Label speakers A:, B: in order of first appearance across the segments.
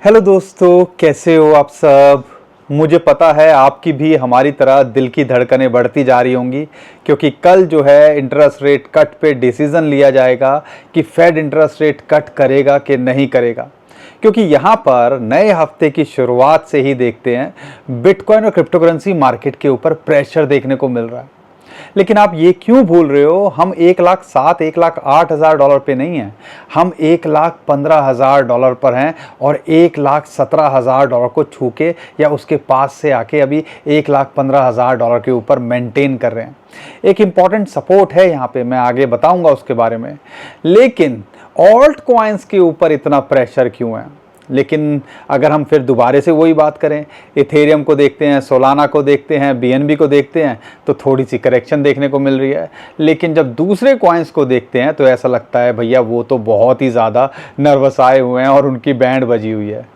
A: Hello दोस्तों, कैसे हो आप सब। मुझे पता है आपकी भी हमारी तरह दिल की धड़कनें बढ़ती जा रही होंगी, क्योंकि कल जो है इंटरेस्ट रेट कट पे डिसीजन लिया जाएगा कि फेड इंटरेस्ट रेट कट करेगा कि नहीं करेगा। क्योंकि यहाँ पर नए हफ्ते की शुरुआत से ही देखते हैं बिटकॉइन और क्रिप्टो करेंसी मार्केट के ऊपर प्रेशर देखने को मिल रहा है। लेकिन आप ये क्यों भूल रहे हो, हम 1,07,000 1,08,000 पे नहीं हैं, हम 1,15,000 पर हैं और 1,17,000 को छू के या उसके पास से आके अभी 1,15,000 के ऊपर मेंटेन कर रहे हैं। एक इम्पॉर्टेंट सपोर्ट है यहाँ पे, मैं आगे बताऊंगा उसके बारे में। लेकिन ऑल्ट कॉइन्स के ऊपर इतना प्रेशर क्यों है? लेकिन अगर हम फिर दोबारा से वही बात करें, इथेरियम को देखते हैं, सोलाना को देखते हैं, बीएनबी को देखते हैं, तो थोड़ी सी करेक्शन देखने को मिल रही है। लेकिन जब दूसरे कॉइन्स को देखते हैं तो ऐसा लगता है भैया वो तो बहुत ही ज़्यादा नर्वस आए हुए हैं और उनकी बैंड बजी हुई है।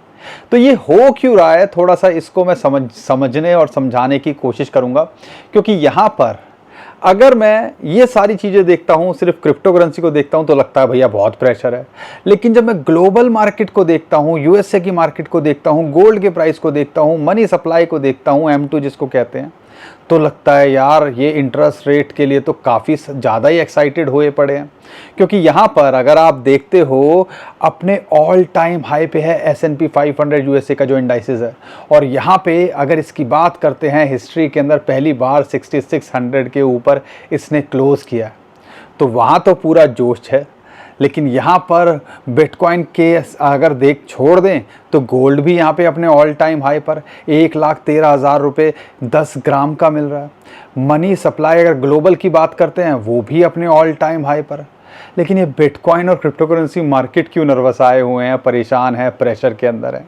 A: तो ये हो क्यों रहा है, थोड़ा सा इसको मैं समझने और समझाने की कोशिश करूँगा। क्योंकि यहाँ पर अगर मैं ये सारी चीज़ें देखता हूँ, सिर्फ क्रिप्टो करेंसी को देखता हूँ, तो लगता है भैया बहुत प्रेशर है। लेकिन जब मैं ग्लोबल मार्केट को देखता हूँ, यूएसए की मार्केट को देखता हूँ, गोल्ड के प्राइस को देखता हूँ, मनी सप्लाई को देखता हूँ, M2 जिसको कहते हैं, तो लगता है यार ये इंटरेस्ट रेट के लिए तो काफ़ी ज़्यादा ही एक्साइटेड हुए पड़े हैं। क्योंकि यहाँ पर अगर आप देखते हो, अपने ऑल टाइम हाई पे है S&P 500 यूएसए का जो इंडाइसेस है, और यहाँ पे अगर इसकी बात करते हैं, हिस्ट्री के अंदर पहली बार 6600 के ऊपर इसने क्लोज किया, तो वहाँ तो पूरा जोश है। लेकिन यहाँ पर बिटकॉइन के अगर छोड़ दें तो गोल्ड भी यहाँ पे अपने ऑल टाइम हाई पर 1,13,000 रुपये 10 ग्राम का मिल रहा है। मनी सप्लाई अगर ग्लोबल की बात करते हैं वो भी अपने ऑल टाइम हाई पर। लेकिन ये बिटकॉइन और क्रिप्टो करेंसी मार्केट क्यों नर्वस आए हुए हैं, परेशान है, प्रेशर के अंदर है?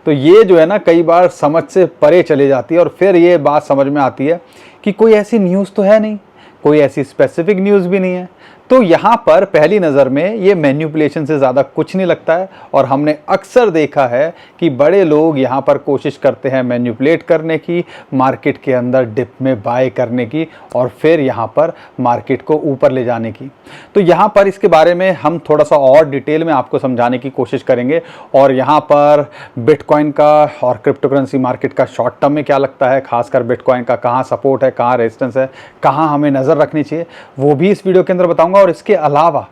A: तो ये जो है ना, कई बार समझ से परे चले जाती है और फिर ये बात समझ में आती है कि कोई ऐसी न्यूज़ तो है नहीं, कोई ऐसी स्पेसिफिक न्यूज़ भी नहीं है। तो यहाँ पर पहली नज़र में ये मैनिपुलेशन से ज़्यादा कुछ नहीं लगता है। और हमने अक्सर देखा है कि बड़े लोग यहाँ पर कोशिश करते हैं मैनिपुलेट करने की, मार्केट के अंदर डिप में बाय करने की, और फिर यहाँ पर मार्केट को ऊपर ले जाने की। तो यहाँ पर इसके बारे में हम थोड़ा सा और डिटेल में आपको समझाने की कोशिश करेंगे। और यहाँ पर बिटकॉइन का और क्रिप्टो करेंसी मार्केट का शॉर्ट टर्म में क्या लगता है, खासकर बिटकॉइन का कहाँ सपोर्ट है, कहाँ रेजिस्टेंस है, कहाँ हमें नज़र रखनी चाहिए, वो भी इस वीडियो के अंदर बताऊंगा। और इसके अलावा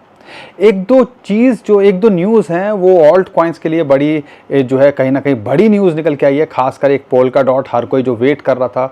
A: एक दो न्यूज़ हैं वो ऑल्ट कॉइन्स के लिए बड़ी जो है, कहीं ना कहीं बड़ी न्यूज़ निकल के आई है। खासकर एक पोल्का डॉट, हर कोई जो वेट कर रहा था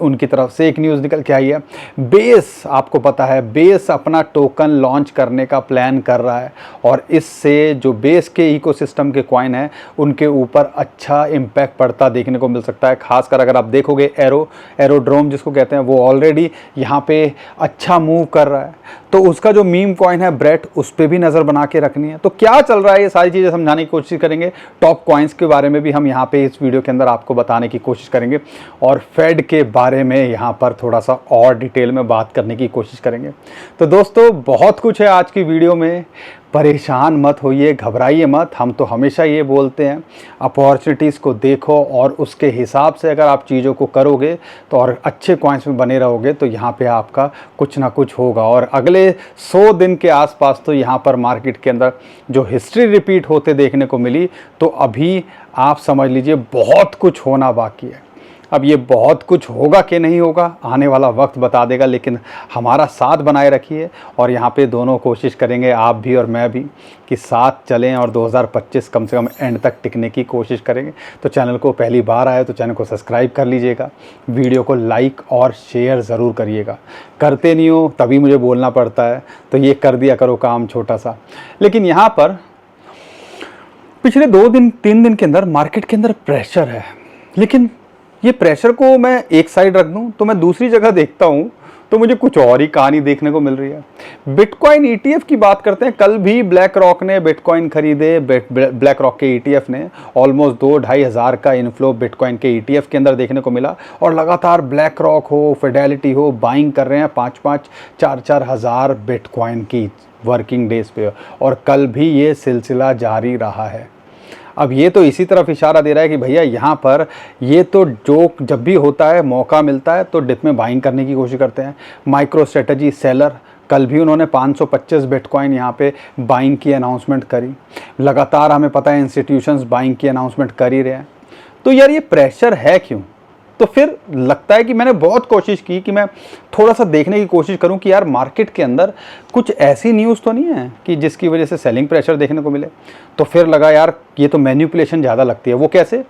A: उनकी तरफ से एक न्यूज़ निकल के आई है। बेस, आपको पता है बेस अपना टोकन लॉन्च करने का प्लान कर रहा है, और इससे जो बेस के इकोसिस्टम के कॉइन हैं उनके ऊपर अच्छा इम्पैक्ट पड़ता देखने को मिल सकता है। खासकर अगर आप देखोगे एरोड्रोम जिसको कहते हैं, वो ऑलरेडी यहाँ पे अच्छा मूव कर रहा है। तो उसका जो मीम कॉइन है ब्रेट, उस पर भी नज़र बना के रखनी है। तो क्या चल रहा है, ये सारी चीज़ें समझाने की कोशिश करेंगे। टॉप कॉइन्स के बारे में भी हम यहाँ पे इस वीडियो के अंदर आपको बताने की कोशिश करेंगे, और फेड के बारे में यहाँ पर थोड़ा सा और डिटेल में बात करने की कोशिश करेंगे। तो दोस्तों, बहुत कुछ है आज की वीडियो में, परेशान मत होइए, घबराइए मत। हम तो हमेशा ये बोलते हैं, अपॉर्चुनिटीज़ को देखो और उसके हिसाब से अगर आप चीज़ों को करोगे तो, और अच्छे कॉइन्स में बने रहोगे, तो यहाँ पे आपका कुछ ना कुछ होगा। और अगले 100 दिन के आसपास तो यहाँ पर मार्केट के अंदर जो हिस्ट्री रिपीट होते देखने को मिली, तो अभी आप समझ लीजिए बहुत कुछ होना बाकी है। अब ये बहुत कुछ होगा कि नहीं होगा, आने वाला वक्त बता देगा। लेकिन हमारा साथ बनाए रखिए, और यहाँ पे दोनों कोशिश करेंगे, आप भी और मैं भी, कि साथ चलें और 2025 कम से कम एंड तक टिकने की कोशिश करेंगे। तो चैनल को पहली बार आए तो चैनल को सब्सक्राइब कर लीजिएगा, वीडियो को लाइक और शेयर ज़रूर करिएगा। करते नहीं हो तभी मुझे बोलना पड़ता है, तो ये कर दिया करो काम छोटा सा। लेकिन यहाँ पर पिछले 2-3 दिन के अंदर मार्केट के अंदर प्रेशर है। लेकिन ये प्रेशर को मैं एक साइड रख दूं तो मैं दूसरी जगह देखता हूं तो मुझे कुछ और ही कहानी देखने को मिल रही है। बिटकॉइन ईटीएफ की बात करते हैं। कल भी ब्लैक रॉक ने बिटकॉइन खरीदे। ब्लैक रॉक के ईटीएफ ने ऑलमोस्ट 2-2.5 हज़ार का इनफ्लो बिटकॉइन के ईटीएफ के अंदर देखने को मिला, और लगातार ब्लैक रॉक हो, फिडेलिटी हो, बाइंग कर रहे हैं 5-5, 4-4 हज़ार बिटकॉइन की वर्किंग डेज पे, और कल भी ये सिलसिला जारी रहा है। अब ये तो इसी तरफ इशारा दे रहा है कि भैया यहाँ पर ये तो जो जब भी होता है, मौका मिलता है तो डिप में बाइंग करने की कोशिश करते हैं। माइक्रो स्ट्रेटजी सेलर कल भी उन्होंने 525 बिटकॉइन यहाँ पे बाइंग की अनाउंसमेंट करी। लगातार हमें पता है इंस्टीट्यूशंस बाइंग की अनाउंसमेंट कर ही रहे हैं। तो यार ये प्रेशर है क्यों? तो फिर लगता है कि मैंने बहुत कोशिश की कि मैं थोड़ा सा देखने की कोशिश करूं कि यार मार्केट के अंदर कुछ ऐसी न्यूज़ तो नहीं है कि जिसकी वजह से सेलिंग प्रेशर देखने को मिले। तो फिर लगा यार ये तो मैनिपुलेशन ज़्यादा लगती है। वो कैसे?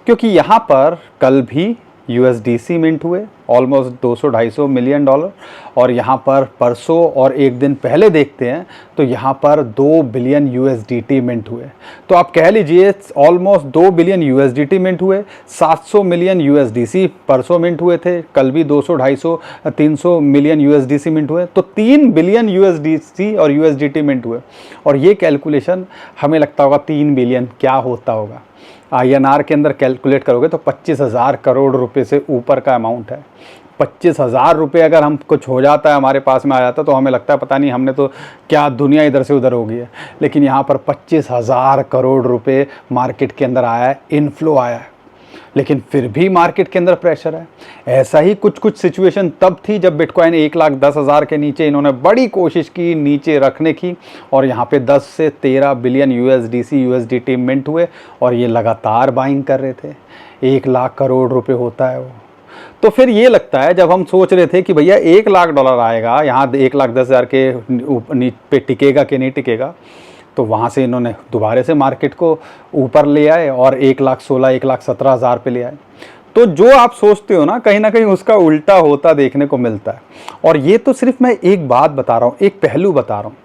A: क्योंकि यहाँ पर कल भी USDC मिंट हुए ऑलमोस्ट 200-250 मिलियन डॉलर, और यहाँ पर परसों और एक दिन पहले देखते हैं तो यहाँ पर 2 बिलियन USDT मिंट हुए। तो आप कह लीजिए ऑलमोस्ट 2 बिलियन USDT मिंट हुए। 700 मिलियन USDC परसों मिंट हुए थे, कल भी 200-250-300 मिलियन USDC मिंट हुए। तो 3 बिलियन USDC और USDT मिंट हुए। और ये कैलकुलेशन हमें लगता होगा 3 बिलियन क्या होता होगा। INR के अंदर कैलकुलेट करोगे तो 25,000 करोड़ रुपए से ऊपर का अमाउंट है। 25,000 रुपये अगर हम कुछ हो जाता है, हमारे पास में आ जाता, तो हमें लगता है पता नहीं हमने तो क्या दुनिया इधर से उधर हो गई है। लेकिन यहाँ पर 25,000 करोड़ रुपए मार्केट के अंदर आया है, इनफ्लो आया है। लेकिन फिर भी मार्केट के अंदर प्रेशर है। ऐसा ही कुछ सिचुएशन तब थी जब बिटकॉइन 1,10,000 के नीचे इन्होंने बड़ी कोशिश की नीचे रखने की, और यहाँ पे 10 से 13 बिलियन USDT मिंट हुए, और ये लगातार बाइंग कर रहे थे। 1,00,000 करोड़ रुपए होता है वो। तो फिर ये लगता है जब हम सोच रहे थे कि भैया $1,00,000 आएगा, यहाँ 1,10,000 के पे टिकेगा कि नहीं टिकेगा, तो वहाँ से इन्होंने दोबारा से मार्केट को ऊपर ले आए और 1,16,000 1,17,000 पे ले आए। तो जो आप सोचते हो ना कहीं उसका उल्टा होता देखने को मिलता है। और ये तो सिर्फ मैं एक बात बता रहा हूँ, एक पहलू बता रहा हूँ।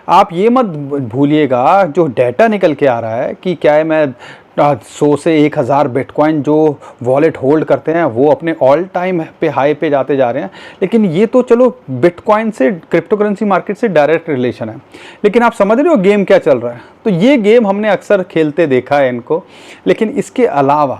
A: आप ये मत भूलिएगा जो डेटा निकल के आ रहा है कि क्या है, मैं 100 से 1,000 बिटकॉइन जो वॉलेट होल्ड करते हैं वो अपने ऑल टाइम पे हाई पे जाते जा रहे हैं। लेकिन ये तो चलो बिटकॉइन से, क्रिप्टो करेंसी मार्केट से डायरेक्ट रिलेशन है। लेकिन आप समझ रहे हो गेम क्या चल रहा है? तो ये गेम हमने अक्सर खेलते देखा है इनको। लेकिन इसके अलावा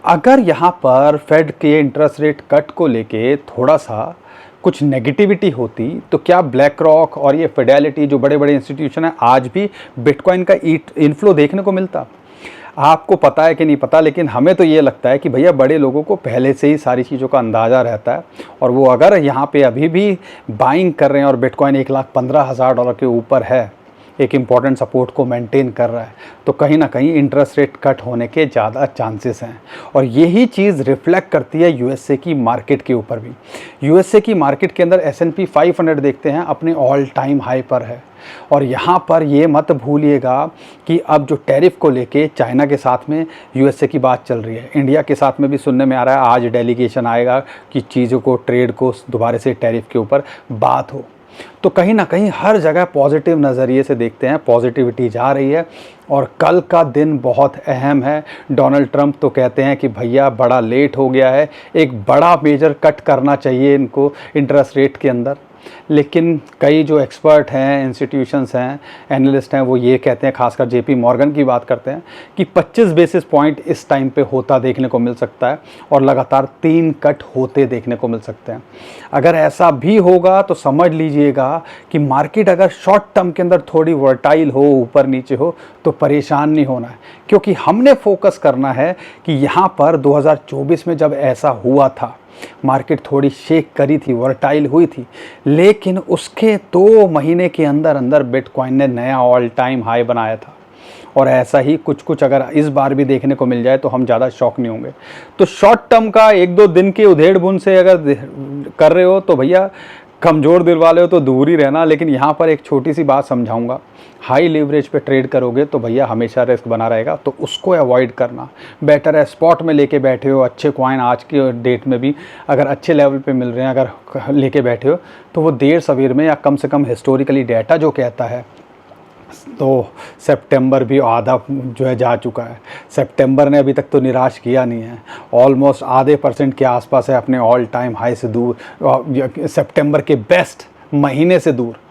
A: अगर यहाँ पर फेड के इंटरेस्ट रेट कट को लेके थोड़ा सा कुछ नेगेटिविटी होती, तो क्या ब्लैक रॉक और ये फिडेलिटी जो बड़े बड़े इंस्टीट्यूशन हैं आज भी बिटकॉइन का इनफ्लो देखने को मिलता? आपको पता है कि नहीं पता, लेकिन हमें तो ये लगता है कि भैया बड़े लोगों को पहले से ही सारी चीज़ों का अंदाज़ा रहता है, और वो अगर यहाँ पे अभी भी बाइंग कर रहे हैं और बिटकॉइन $1,15,000 के ऊपर है, एक इम्पॉर्टेंट सपोर्ट को मेंटेन कर रहा है, तो कहीं ना कहीं इंटरेस्ट रेट कट होने के ज़्यादा चांसेस हैं। और यही चीज़ रिफ्लेक्ट करती है USA की मार्केट के ऊपर भी। USA की मार्केट के अंदर S&P 500 देखते हैं अपने ऑल टाइम हाई पर है। और यहाँ पर ये मत भूलिएगा कि अब जो टैरिफ को लेके चाइना के साथ में USA की बात चल रही है, इंडिया के साथ में भी सुनने में आ रहा है आज डेलीगेशन आएगा कि चीज़ों को, ट्रेड को दोबारा से टैरिफ के ऊपर बात हो। तो कहीं ना कहीं हर जगह पॉजिटिव नज़रिए से देखते हैं, पॉजिटिविटी जा रही है। और कल का दिन बहुत अहम है। डोनाल्ड ट्रंप तो कहते हैं कि भैया बड़ा लेट हो गया है, एक बड़ा मेजर कट करना चाहिए इनको इंटरेस्ट रेट के अंदर। लेकिन कई जो एक्सपर्ट हैं, इंस्टीट्यूशंस हैं, एनालिस्ट हैं, वो ये कहते हैं, खासकर JP मॉर्गन की बात करते हैं कि 25 बेसिस पॉइंट इस टाइम पे होता देखने को मिल सकता है, और लगातार 3 कट होते देखने को मिल सकते हैं। अगर ऐसा भी होगा तो समझ लीजिएगा कि मार्केट अगर शॉर्ट टर्म के अंदर थोड़ी वर्टाइल हो, ऊपर नीचे हो, तो परेशान नहीं होना है। क्योंकि हमने फोकस करना है कि यहाँ पर 2024 में जब ऐसा हुआ था, मार्केट थोड़ी शेक करी थी, वर्टाइल हुई थी, लेकिन उसके 2 महीने के अंदर अंदर बिटकॉइन ने नया ऑल टाइम हाई बनाया था। और ऐसा ही कुछ अगर इस बार भी देखने को मिल जाए तो हम ज़्यादा शॉक नहीं होंगे। तो शॉर्ट टर्म का 1-2 दिन के उधेड़ बुन से अगर कर रहे हो तो भैया कमज़ोर दिल वाले हो तो दूर ही रहना। लेकिन यहाँ पर एक छोटी सी बात समझाऊंगा, हाई लीवरेज पे ट्रेड करोगे तो भैया हमेशा रिस्क बना रहेगा, तो उसको अवॉइड करना बेटर है। स्पॉट में लेके बैठे हो अच्छे कॉइन, आज के डेट में भी अगर अच्छे लेवल पे मिल रहे हैं, अगर लेके बैठे हो तो वो देर सवेर में, या कम से कम हिस्टोरिकली डेटा जो कहता है, तो सितंबर भी आधा जो है जा चुका है। सितंबर ने अभी तक तो निराश किया नहीं है, ऑलमोस्ट आधे % के आसपास है अपने ऑल टाइम हाई से दूर, सितंबर के बेस्ट महीने से दूर।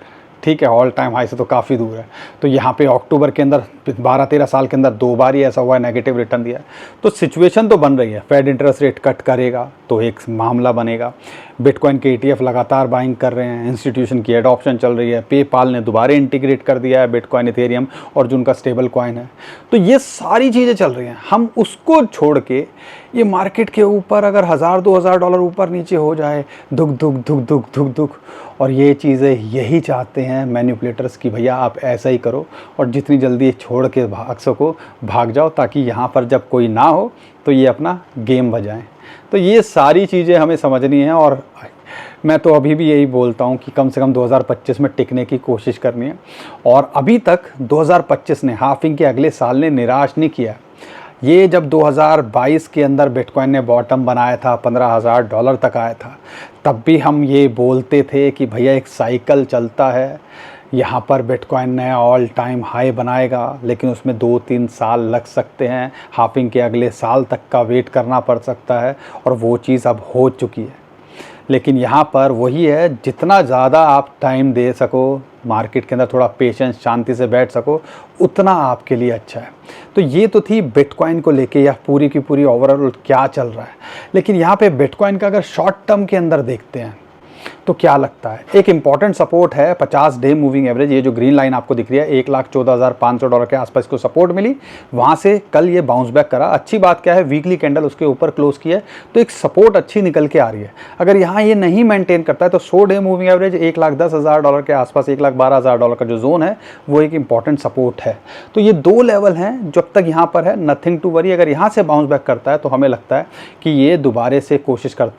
A: ठीक है, ऑल टाइम हाई से तो काफ़ी दूर है। तो यहाँ पे अक्टूबर के अंदर 12-13 साल के अंदर 2 बार ही ऐसा हुआ है नेगेटिव रिटर्न दिया है। तो सिचुएशन तो बन रही है, फेड इंटरेस्ट रेट कट करेगा तो एक मामला बनेगा। बिटकॉइन के ETF लगातार बाइंग कर रहे हैं, इंस्टीट्यूशन की एडॉप्शन चल रही है, पेपाल ने दोबारा इंटीग्रेट कर दिया है बिटकॉइन, इथेरियम और जो उनका स्टेबल कॉइन है। तो ये सारी चीज़ें चल रही हैं। हम उसको छोड़ के ये मार्केट के ऊपर अगर $1,000-2,000 ऊपर नीचे हो जाए, दुख दुख दुख दुख दुख दुख, और ये चीज़ें यही चाहते हैं मैनिपुलेटर्स कि भैया आप ऐसा ही करो और जितनी जल्दी छोड़ के भाग सको भाग जाओ, ताकि यहाँ पर जब कोई ना हो तो ये अपना गेम बजाएं। तो ये सारी चीज़ें हमें समझनी है, और मैं तो अभी भी यही बोलता हूँ कि कम से कम 2025 में टिकने की कोशिश करनी है। और अभी तक 2025 ने, हाफिंग के अगले साल ने निराश नहीं किया। ये जब 2022 के अंदर बिटकॉइन ने बॉटम बनाया था, $15,000 तक आया था, तब भी हम ये बोलते थे कि भैया एक साइकिल चलता है, यहाँ पर बिटकॉइन नया ऑल टाइम हाई बनाएगा, लेकिन उसमें 2-3 साल लग सकते हैं, हाफिंग के अगले साल तक का वेट करना पड़ सकता है, और वो चीज़ अब हो चुकी है। लेकिन यहाँ पर वही है, जितना ज़्यादा आप टाइम दे सको, मार्केट के अंदर थोड़ा पेशेंस, शांति से बैठ सको, उतना आपके लिए अच्छा है। तो ये तो थी बिटकॉइन को लेके या पूरी की पूरी ओवरऑल क्या चल रहा है। लेकिन यहाँ पे बिटकॉइन का अगर शॉर्ट टर्म के अंदर देखते हैं तो क्या लगता है, एक इंपॉर्टेंट सपोर्ट है 50 डे मूविंग एवरेज, ये जो ग्रीन लाइन आपको दिख रही है, $1,14,500 के आसपास को सपोर्ट मिली, वहाँ से कल ये बाउंस बैक करा। अच्छी बात क्या है, वीकली कैंडल उसके ऊपर क्लोज की है, तो एक सपोर्ट अच्छी निकल के आ रही है। अगर यहाँ ये नहीं मेंटेन करता है तो 100 डे मूविंग एवरेज $1,10,000 के आसपास, $1,12,000 का जो जोन है वो एक इंपॉर्टेंट सपोर्ट है। तो ये 2 लेवल हैं जब तक यहाँ पर है, नथिंग टू वरी। अगर यहाँ से बाउंस बैक करता है तो हमें लगता है कि ये दोबारे से कोशिश कर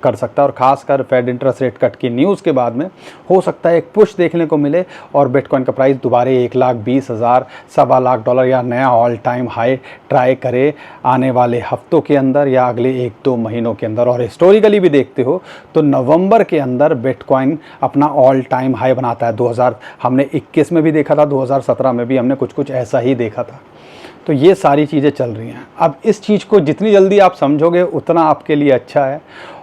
A: सकता है, और ख़ासकर फेड इंटरेस्ट रेट कट की न्यूज़ के बाद में हो सकता है एक पुश देखने को मिले और बिटकॉइन का प्राइस दोबारे 1,20,000, $1,15,000 या नया ऑल टाइम हाई ट्राई करे आने वाले हफ्तों के अंदर या अगले 1-2 महीनों के अंदर। और हिस्टोरिकली भी देखते हो तो नवंबर के अंदर बिटकॉइन अपना ऑल टाइम हाई बनाता है। 2000 हमने 21 में भी देखा था, 2017 में भी हमने कुछ ऐसा ही देखा था। तो ये सारी चीज़ें चल रही हैं। अब इस चीज़ को जितनी जल्दी आप समझोगे उतना आपके लिए अच्छा है।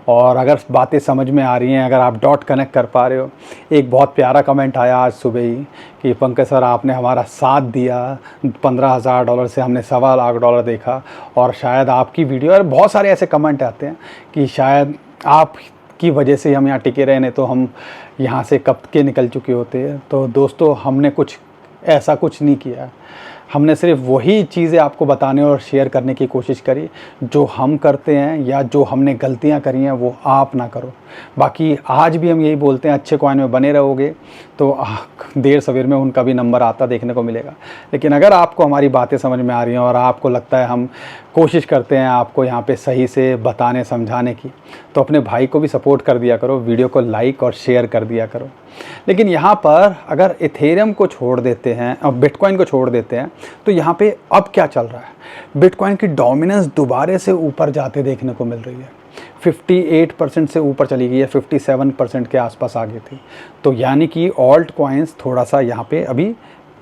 A: और अगर बातें समझ में आ रही हैं, अगर आप डॉट कनेक्ट कर पा रहे हो, एक बहुत प्यारा कमेंट आया आज सुबह ही कि पंकज सर आपने हमारा साथ दिया, $15,000 से हमने $1,15,000 देखा, और शायद आपकी वीडियो, और बहुत सारे ऐसे कमेंट आते हैं कि शायद आप की वजह से हम यहाँ टिके रहे, नहीं तो हम यहाँ से कब के निकल चुके होते हैं। तो दोस्तों, हमने ऐसा कुछ नहीं किया, हमने सिर्फ वही चीज़ें आपको बताने और शेयर करने की कोशिश करी जो हम करते हैं, या जो हमने गलतियां करी हैं वो आप ना करो। बाकी आज भी हम यही बोलते हैं, अच्छे कॉइन में बने रहोगे तो देर सवेर में उनका भी नंबर आता देखने को मिलेगा। लेकिन अगर आपको हमारी बातें समझ में आ रही हैं और आपको लगता है हम कोशिश करते हैं आपको यहाँ पे सही से बताने समझाने की, तो अपने भाई को भी सपोर्ट कर दिया करो, वीडियो को लाइक और शेयर कर दिया करो। लेकिन यहाँ पर अगर इथेरियम को छोड़ देते हैं और बिटकॉइन को छोड़ देते हैं तो यहाँ पे अब क्या चल रहा है, बिटकॉइन की डोमिनेंस दोबारा से ऊपर जाते देखने को मिल रही है। 58% से ऊपर चली गई है, 57% के आसपास आ गई थी। तो यानी कि ऑल्ट कॉइन्स थोड़ा सा यहाँ पे अभी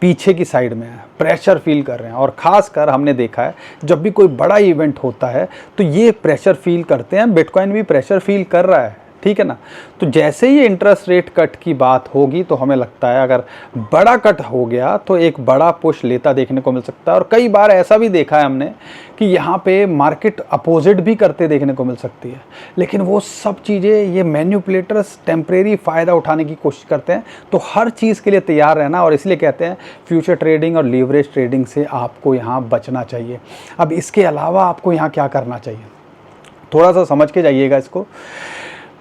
A: पीछे की साइड में है, प्रेशर फील कर रहे हैं। और ख़ासकर हमने देखा है जब भी कोई बड़ा इवेंट होता है तो ये प्रेशर फील करते हैं, बिटकॉइन भी प्रेशर फील कर रहा है, ठीक है ना। तो जैसे ही इंटरेस्ट रेट कट की बात होगी तो हमें लगता है अगर बड़ा कट हो गया तो एक बड़ा पुश लेता देखने को मिल सकता है। और कई बार ऐसा भी देखा है हमने कि यहाँ पे मार्केट अपोजिट भी करते देखने को मिल सकती है। लेकिन वो सब चीज़ें, ये मैन्युपुलेटर्स टेम्परेरी फ़ायदा उठाने की कोशिश करते हैं। तो हर चीज़ के लिए तैयार रहना, और इसलिए कहते हैं फ्यूचर ट्रेडिंग और लीवरेज ट्रेडिंग से आपको यहाँ बचना चाहिए। अब इसके अलावा आपको यहाँ क्या करना चाहिए, थोड़ा सा समझ के जाइएगा इसको।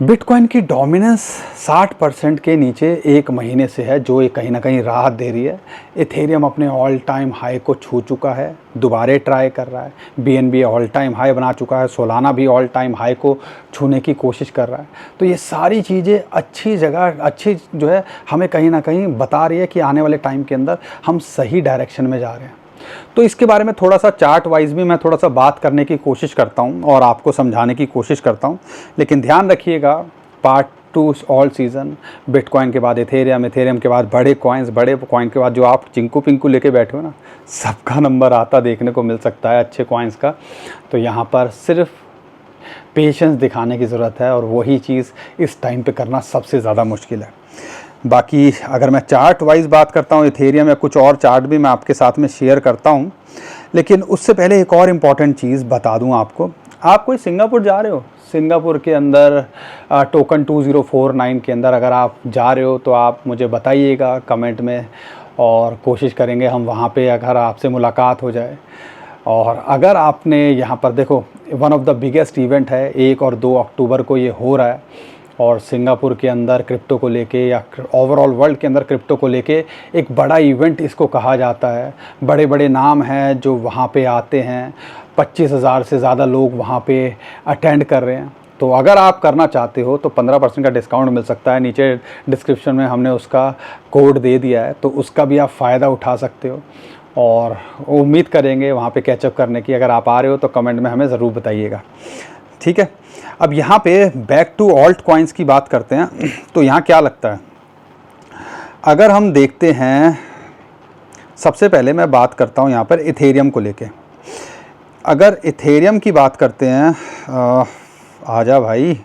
A: बिटकॉइन की डोमिनेंस 60% के नीचे एक महीने से है, जो कहीं ना कहीं राहत दे रही है। इथेरियम अपने ऑल टाइम हाई को छू चुका है, दोबारे ट्राई कर रहा है। बीएनबी ऑल टाइम हाई बना चुका है, सोलाना भी ऑल टाइम हाई को छूने की कोशिश कर रहा है। तो ये सारी चीज़ें अच्छी जगह, अच्छी जो है हमें कहीं ना कहीं बता रही है कि आने वाले टाइम के अंदर हम सही डायरेक्शन में जा रहे हैं। तो इसके बारे में थोड़ा सा चार्ट वाइज भी मैं थोड़ा सा बात करने की कोशिश करता हूं और आपको समझाने की कोशिश करता हूं। लेकिन ध्यान रखिएगा, पार्ट 2 ऑल सीज़न, बिटकॉइन के बाद इथेरियम, इथेरियम के बाद बड़े कॉइन्स, बड़े कॉइन के बाद जो आप चिंकू पिंकू लेके बैठे हो ना, सबका नंबर आता देखने को मिल सकता है अच्छे कॉइन्स का। तो यहाँ पर सिर्फ पेशेंस दिखाने की ज़रूरत है, और वही चीज़ इस टाइम पे करना सबसे ज़्यादा मुश्किल है। बाकी अगर मैं चार्ट वाइज बात करता हूँ इथेरियम, या कुछ और चार्ट भी मैं आपके साथ में शेयर करता हूँ। लेकिन उससे पहले एक और इम्पॉर्टेंट चीज़ बता दूँ आपको। आप कोई सिंगापुर जा रहे हो, सिंगापुर के अंदर टोकन 2049 के अंदर अगर आप जा रहे हो तो आप मुझे बताइएगा कमेंट में, और कोशिश करेंगे हम वहाँ पे अगर आपसे मुलाकात हो जाए। और अगर आपने यहाँ पर देखो, one of the biggest event है, 1 और 2 अक्टूबर को ये हो रहा है, और सिंगापुर के अंदर क्रिप्टो को लेके या ओवरऑल वर्ल्ड के अंदर क्रिप्टो को लेके एक बड़ा इवेंट इसको कहा जाता है। बड़े बड़े नाम हैं जो वहाँ पे आते हैं, 25,000 से ज़्यादा लोग वहाँ पे अटेंड कर रहे हैं। तो अगर आप करना चाहते हो तो 15% का डिस्काउंट मिल सकता है। नीचे डिस्क्रिप्शन में हमने उसका कोड दे दिया है, तो उसका भी आप फ़ायदा उठा सकते हो और उम्मीद करेंगे वहाँ पे कैचअप करने की। अगर आप आ रहे हो तो कमेंट में हमें ज़रूर बताइएगा, ठीक है। अब यहाँ पे बैक टू ऑल्ट कॉइन्स की बात करते हैं। तो यहाँ क्या लगता है, अगर हम देखते हैं, सबसे पहले मैं बात करता हूँ यहाँ पर इथेरियम को लेके। अगर इथेरियम की बात करते हैं, आजा भाई,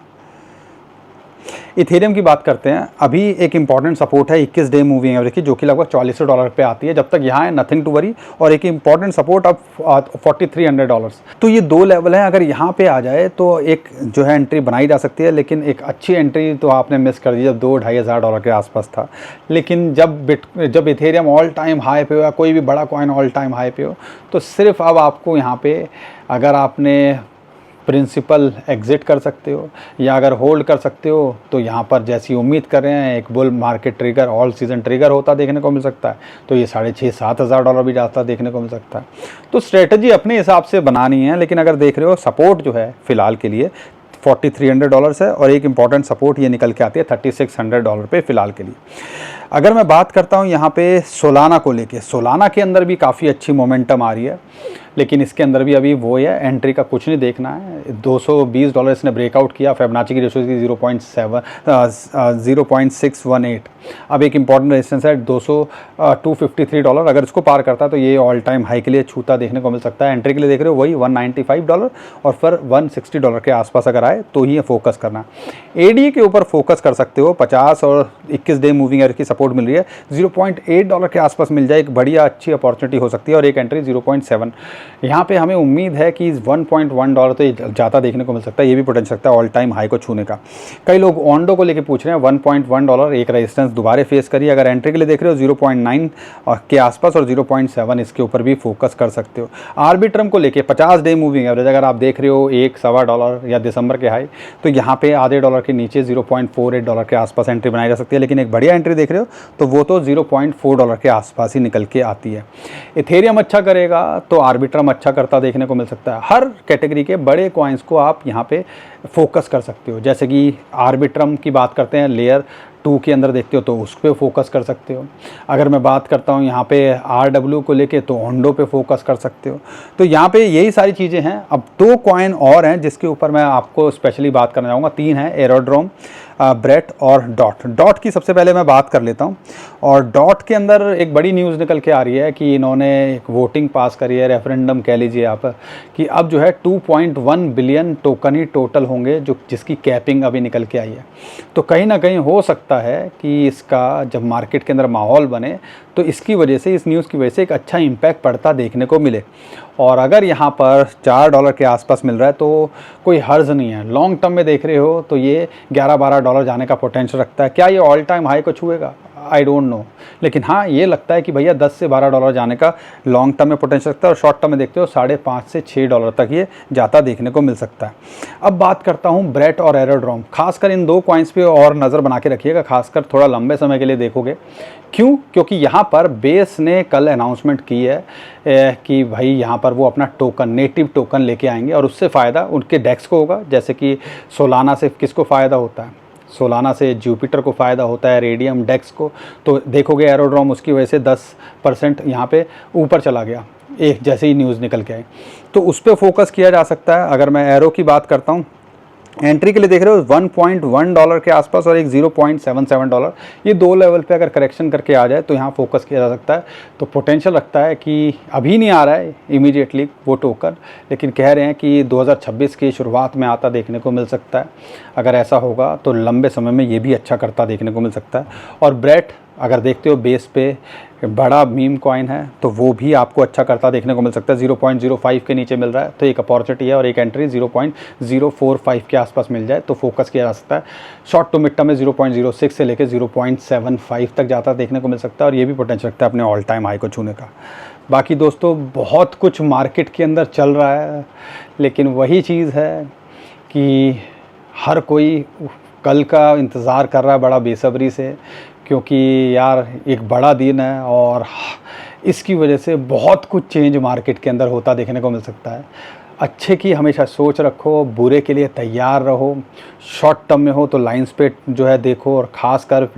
A: इथेरियम की बात करते हैं। अभी एक इंपॉर्टेंट सपोर्ट है 21 डे मूविंग एवरेज की, जो कि लगभग $44 पे आती है। जब तक यहाँ है नथिंग टू वरी, और एक इंपॉर्टेंट सपोर्ट अब $4,300। तो ये दो लेवल हैं। अगर यहाँ पे आ जाए तो एक जो है एंट्री बनाई जा सकती है, लेकिन एक अच्छी एंट्री तो आपने मिस कर दी जब $2,000-2,500 के आसपास था। लेकिन जब इथेरियम ऑल टाइम हाई पे हो या कोई भी बड़ा कॉइन ऑल टाइम हाई पे हो, तो सिर्फ अब आपको यहाँ पे, अगर आपने प्रिंसिपल एग्ज़िट कर सकते हो या अगर होल्ड कर सकते हो, तो यहाँ पर जैसी उम्मीद कर रहे हैं एक bull market trigger, all season trigger होता देखने को मिल सकता है। तो ये $6,000-7,000 भी जाता देखने को मिल सकता है। तो स्ट्रेटजी अपने हिसाब से बनानी है। लेकिन अगर देख रहे हो, सपोर्ट जो है फ़िलहाल के लिए $4,300 है, और एक इम्पॉर्टेंट सपोर्ट ये निकल के आती है $3,600 पे फ़िलहाल के लिए। अगर मैं बात करता हूँ यहाँ पे सोलाना को लेके, सोलाना के अंदर भी काफ़ी अच्छी मोमेंटम आ रही है, लेकिन इसके अंदर भी अभी वो है, एंट्री का कुछ नहीं देखना है। $220 इसने ब्रेकआउट किया, फिबोनाची की रेशियो की 0.618। अब एक इंपॉर्टेंट रेजिस्टेंस है $253। अगर इसको पार करता है तो ये ऑल टाइम हाई के लिए छूता देखने को मिल सकता है। एंट्री के लिए देख रहे हो वही $195, और फिर $160 के आसपास अगर आए तो ही फोकस करना। एडी के ऊपर फोकस कर सकते हो, 50 और 21 डे मूविंग एवरेज की सपोर्ट मिल रही है। $0.8 के आसपास मिल जाए, एक बढ़िया अच्छी अपॉर्चुनिटी हो सकती है, और एक एंट्री 0.7। यहाँ पे हमें उम्मीद है कि $1.1 तो ज़्यादा देखने को मिल सकता है, ये भी पोटेंशियल सकता है ऑल टाइम हाई को छूने का। कई लोग ओंडो को लेके पूछ रहे हैं, $1.1 एक रेजिस्टेंस दोबारा फेस करिए। अगर एंट्री के लिए देख रहे हो 0.9 के आसपास, और 0.7 इसके ऊपर भी फोकस कर सकते हो। आर्बिट्रम को लेके 50 डे मूविंग एवरेज अगर आप देख रहे हो $1-1.25 या दिसंबर के हाई, तो यहाँ पे आधे डॉलर के नीचे $0.48 के आसपास एंट्री बनाई जा सकती है। लेकिन एक बढ़िया एंट्री देख रहे हो तो वो तो $0.4 के आसपास ही निकल के आती है। इथेरियम अच्छा करेगा तो आर्बिट्रम अच्छा करता देखने को मिल सकता है। हर कैटेगरी के बड़े कॉइन्स को आप यहाँ पे फोकस कर सकते हो। जैसे कि आर्बिट्रम की बात करते हैं, लेयर 2 के अंदर देखते हो तो उस पर फोकस कर सकते हो। अगर मैं बात करता हूँ यहाँ पे RW को लेके, तो ओंडो पे फोकस कर सकते हो। तो यहाँ पे यही सारी चीज़ें हैं। अब 2 कॉइन और हैं जिसके ऊपर मैं आपको स्पेशली बात करना चाहूँगा। 3 हैं, एरोड्रोम, ब्रेट और डॉट की सबसे पहले मैं बात कर लेता हूँ। और डॉट के अंदर एक बड़ी न्यूज़ निकल के आ रही है कि इन्होंने एक वोटिंग पास करी है, रेफरेंडम कह लीजिए आप, कि अब जो है 2.1 बिलियन टोकन ही टोटल होंगे, जिसकी कैपिंग अभी निकल के आई है। तो कहीं ना कहीं हो सकता है कि इसका जब मार्केट के अंदर माहौल बने तो इसकी वजह से, इस न्यूज़ की वजह से एक अच्छा इम्पैक्ट पड़ता देखने को मिले। और अगर यहाँ पर $4 के आसपास मिल रहा है तो कोई हर्ज नहीं है। लॉन्ग टर्म में देख रहे हो तो ये $11-12 जाने का पोटेंशियल रखता है। क्या ये ऑल टाइम हाई को छुएगा? I don't know. लेकिन हाँ, ये लगता है कि भैया $10 से $12 जाने का लॉन्ग टर्म में पोटेंशियल रखता है, और शॉर्ट टर्म में देखते हो $5.5 से $6 तक ये जाता देखने को मिल सकता है। अब बात करता हूँ ब्रेट और एरोड्रोम। खासकर इन 2 कॉइन्स पे और नज़र बना के रखिएगा, खासकर थोड़ा लंबे समय के लिए देखोगे। क्यों? क्योंकि यहाँ पर बेस ने कल अनाउंसमेंट की है कि भाई यहाँ पर वो अपना टोकन, नेटिव टोकन लेके आएंगे, और उससे फ़ायदा उनके डेक्स को होगा। जैसे कि सोलाना से किसको फ़ायदा होता है? सोलाना से जुपिटर को फ़ायदा होता है, रेडियम, डेक्स को। तो देखोगे एरोड्रोम उसकी वजह से 10% यहाँ पे ऊपर चला गया एक जैसे ही न्यूज़ निकल के आई, तो उस पर फोकस किया जा सकता है। अगर मैं एरो की बात करता हूँ, एंट्री के लिए देख रहे हो $1.1 के आसपास और एक $0.77। ये 2 लेवल पे अगर करेक्शन करके आ जाए तो यहाँ फोकस किया जा सकता है। तो पोटेंशियल रखता है कि अभी नहीं आ रहा है इमीडिएटली वो टोकन, लेकिन कह रहे हैं कि 2026 की शुरुआत में आता देखने को मिल सकता है। अगर ऐसा होगा तो लंबे समय में ये भी अच्छा करता देखने को मिल सकता है। और ब्रेट अगर देखते हो बेस पे बड़ा मीम कॉइन है, तो वो भी आपको अच्छा करता देखने को मिल सकता है। 0.05 के नीचे मिल रहा है तो एक अपॉर्चुनिटी है, और एक एंट्री 0.045 के आसपास मिल जाए तो फोकस किया जा सकता है। शॉर्ट टू मिड टर्म में 0.06 से लेकर 0.75 तक जाता देखने को मिल सकता है, और ये भी पोटेंशियल रखता है अपने ऑल टाइम हाई को छूने का। बाकी दोस्तों बहुत कुछ मार्केट के अंदर चल रहा है, लेकिन वही चीज़ है कि हर कोई कल का इंतज़ार कर रहा है बड़ा बेसब्री से, क्योंकि यार एक बड़ा दिन है और इसकी वजह से बहुत कुछ चेंज मार्केट के अंदर होता देखने को मिल सकता है। अच्छे की हमेशा सोच रखो, बुरे के लिए तैयार रहो। शॉर्ट टर्म में हो तो लाइंस पे जो है देखो, और ख़ासकर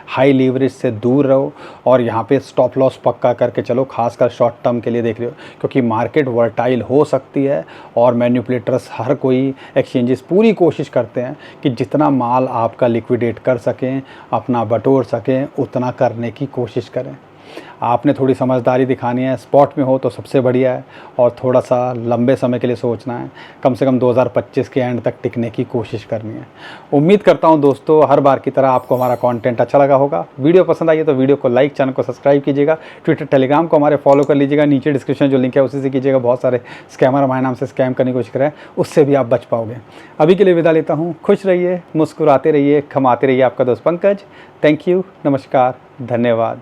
A: हाई लीवरेज से दूर रहो, और यहाँ पे स्टॉप लॉस पक्का करके चलो, खासकर शॉर्ट टर्म के लिए देख रहे हो, क्योंकि मार्केट वर्टाइल हो सकती है। और मैन्युपुलेटर्स हर कोई एक्सचेंजेस पूरी कोशिश करते हैं कि जितना माल आपका लिक्विडेट कर सकें, अपना बटोर सकें, उतना करने की कोशिश करें। आपने थोड़ी समझदारी दिखानी है, स्पॉट में हो तो सबसे बढ़िया है, और थोड़ा सा लंबे समय के लिए सोचना है, कम से कम 2025 के एंड तक टिकने की कोशिश करनी है। उम्मीद करता हूं दोस्तों हर बार की तरह आपको हमारा कंटेंट अच्छा लगा होगा। वीडियो पसंद आई है तो वीडियो को लाइक, चैनल को सब्सक्राइब कीजिएगा, ट्विटर टेलीग्राम को हमारे फॉलो कर लीजिएगा, नीचे डिस्क्रिप्शन जो लिंक है उसी से कीजिएगा। बहुत सारे स्कैमर हमारे नाम से स्कैम करने की कोशिश करें, उससे भी आप बच पाओगे। अभी के लिए विदा लेता हूँ। खुश रहिए, मुस्कुराते रहिए, कमाते रहिए। आपका दोस्त पंकज। थैंक यू, नमस्कार, धन्यवाद।